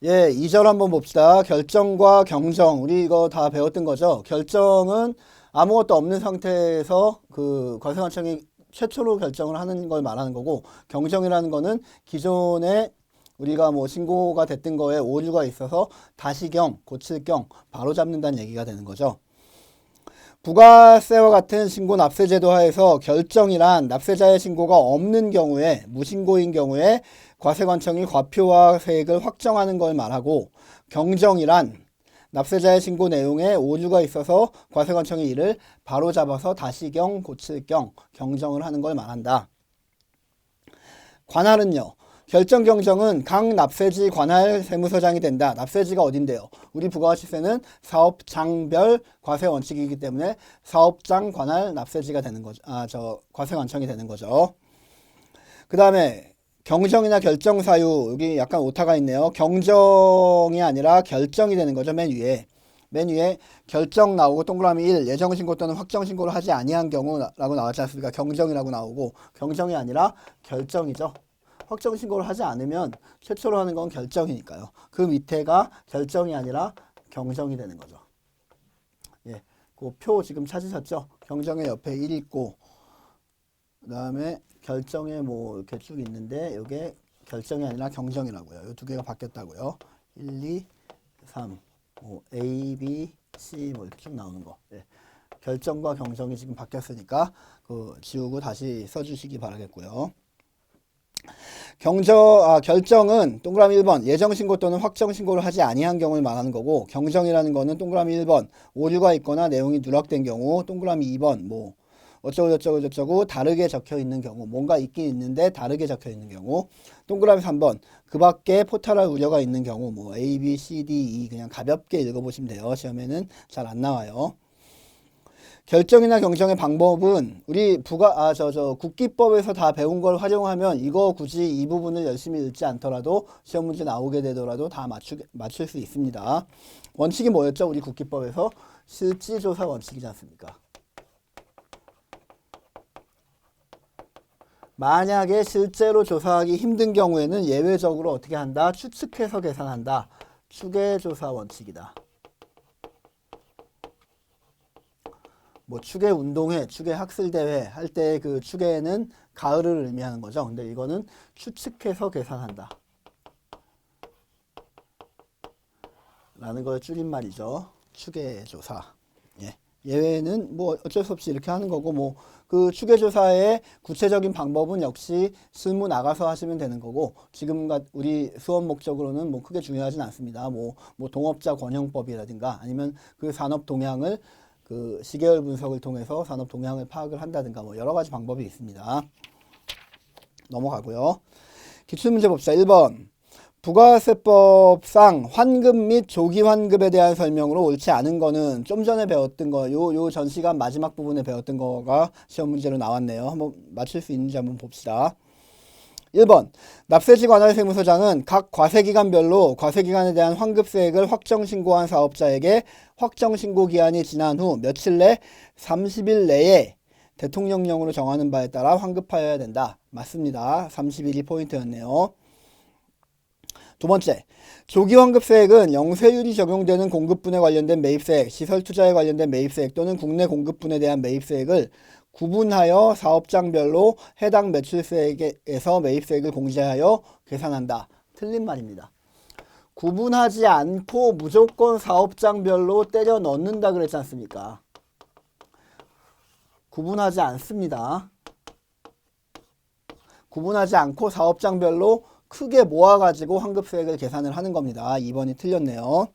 예, 2절 한번 봅시다. 결정과 경정. 우리 이거 다 배웠던 거죠. 결정은 아무것도 없는 상태에서 그 과세관청이 최초로 결정을 하는 걸 말하는 거고, 경정이라는 거는 기존에 우리가 뭐 신고가 됐던 거에 오류가 있어서 다시경, 고칠경, 바로잡는다는 얘기가 되는 거죠. 부가세와 같은 신고 납세 제도 하에서 결정이란 납세자의 신고가 없는 경우에, 무신고인 경우에 과세관청이 과표와 세액을 확정하는 걸 말하고, 경정이란 납세자의 신고 내용에 오류가 있어서 과세관청이 이를 바로잡아서 다시경, 고칠경, 경정을 하는 걸 말한다. 관할은요. 결정 경정은 각 납세지 관할 세무서장이 된다. 납세지가 어딘데요? 우리 부가가치세는 사업장별 과세 원칙이기 때문에 사업장 관할 납세지가 되는 거죠. 과세관청이 되는 거죠. 그 다음에 경정이나 결정 사유, 여기 약간 오타가 있네요. 경정이 아니라 결정이 되는 거죠. 맨 위에 결정 나오고 동그라미 1, 예정신고 또는 확정신고를 하지 아니한 경우라고 나왔지 않습니까? 경정이라고 나오고, 경정이 아니라 결정이죠. 확정신고를 하지 않으면 최초로 하는 건 결정이니까요. 그 밑에가 결정이 아니라 경정이 되는 거죠. 예, 그 표 지금 찾으셨죠? 경정의 옆에 1 있고, 그 다음에 결정에 뭐 이렇게 쭉 있는데, 이게 결정이 아니라 경정이라고요. 이 두 개가 바뀌었다고요. 1, 2, 3, 뭐 A, B, C 뭐 이렇게 쭉 나오는 거. 예. 결정과 경정이 지금 바뀌었으니까 그 지우고 다시 써주시기 바라겠고요. 결정은 동그라미 1번 예정신고 또는 확정신고를 하지 아니한 경우를 말하는 거고, 경정이라는 거는 동그라미 1번 오류가 있거나 내용이 누락된 경우, 동그라미 2번 뭐 어쩌고 다르게 적혀 있는 경우, 뭔가 있긴 있는데 다르게 적혀 있는 경우, 동그라미 3번 그 밖에 포탈할 우려가 있는 경우, 뭐 A, B, C, D, E 그냥 가볍게 읽어보시면 돼요. 시험에는 잘 안 나와요. 결정이나 경정의 방법은 우리 국기법에서 다 배운 걸 활용하면 이거 굳이 이 부분을 열심히 읽지 않더라도 시험 문제 나오게 되더라도 다 맞출 수 있습니다. 원칙이 뭐였죠? 우리 국기법에서 실지조사 원칙이지 않습니까? 만약에 실제로 조사하기 힘든 경우에는 예외적으로 어떻게 한다? 추측해서 계산한다. 추계조사 원칙이다. 뭐 추계 운동회, 추계 학술대회 할 때 그 추계는 가을을 의미하는 거죠. 근데 이거는 추측해서 계산한다 라는 걸 줄임말이죠. 추계조사. 예. 예외는 뭐 어쩔 수 없이 이렇게 하는 거고, 뭐 그 추계조사의 구체적인 방법은 역시 실무 나가서 하시면 되는 거고, 지금 우리 수업 목적으로는 뭐 크게 중요하진 않습니다. 뭐 동업자 권형법이라든가 아니면 그 산업 동향을 그 시계열 분석을 통해서 산업 동향을 파악을 한다든가 뭐 여러 가지 방법이 있습니다. 넘어가고요. 기출문제 봅시다. 1번. 부가세법상 환급 및 조기 환급에 대한 설명으로 옳지 않은 거는 좀 전에 배웠던 거, 요 전 시간 마지막 부분에 배웠던 거가 시험 문제로 나왔네요. 한번 맞출 수 있는지 한번 봅시다. 1번. 납세지 관할 세무서장은 각 과세기간별로 과세기간에 대한 환급세액을 확정신고한 사업자에게 확정신고 기한이 지난 후 며칠 내 30일 내에 대통령령으로 정하는 바에 따라 환급하여야 된다. 맞습니다. 30일이 포인트였네요. 두 번째, 조기환급세액은 영세율이 적용되는 공급분에 관련된 매입세액, 시설투자에 관련된 매입세액 또는 국내 공급분에 대한 매입세액을 구분하여 사업장별로 해당 매출세액에서 매입세액을 공제하여 계산한다. 틀린 말입니다. 구분하지 않고 무조건 사업장별로 때려 넣는다 그랬지 않습니까? 구분하지 않습니다. 구분하지 않고 사업장별로 크게 모아가지고 환급세액을 계산을 하는 겁니다. 2번이 틀렸네요.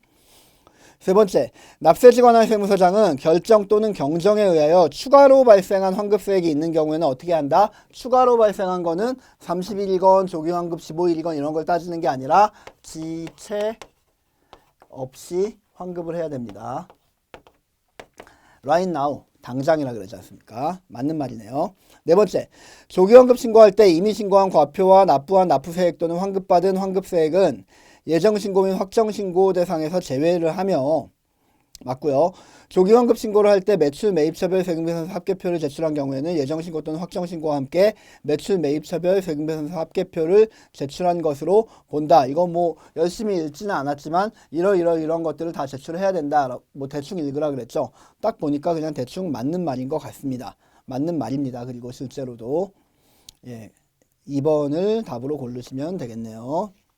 세 번째, 납세지 관할 세무서장은 결정 또는 경정에 의하여 추가로 발생한 환급세액이 있는 경우에는 어떻게 한다? 추가로 발생한 거는 30일이건 조기환급 15일이건 이런 걸 따지는 게 아니라 지체 없이 환급을 해야 됩니다. Right now. 당장이라 그러지 않습니까? 맞는 말이네요. 네 번째, 조기환급 신고할 때 이미 신고한 과표와 납부한 납부세액 또는 환급받은 환급세액은 예정신고 및 확정신고 대상에서 제외를 하며 맞고요. 조기환급 신고를 할 때 매출 매입차별 세금계산서 합계표를 제출한 경우에는 예정신고 또는 확정신고와 함께 매출 매입차별 세금계산서 합계표를 제출한 것으로 본다. 이건 뭐 열심히 읽지는 않았지만 이런 것들을 다 제출해야 된다. 뭐 대충 읽으라 그랬죠. 딱 보니까 그냥 대충 맞는 말인 것 같습니다. 맞는 말입니다. 그리고 실제로도 2번을 답으로 고르시면 되겠네요.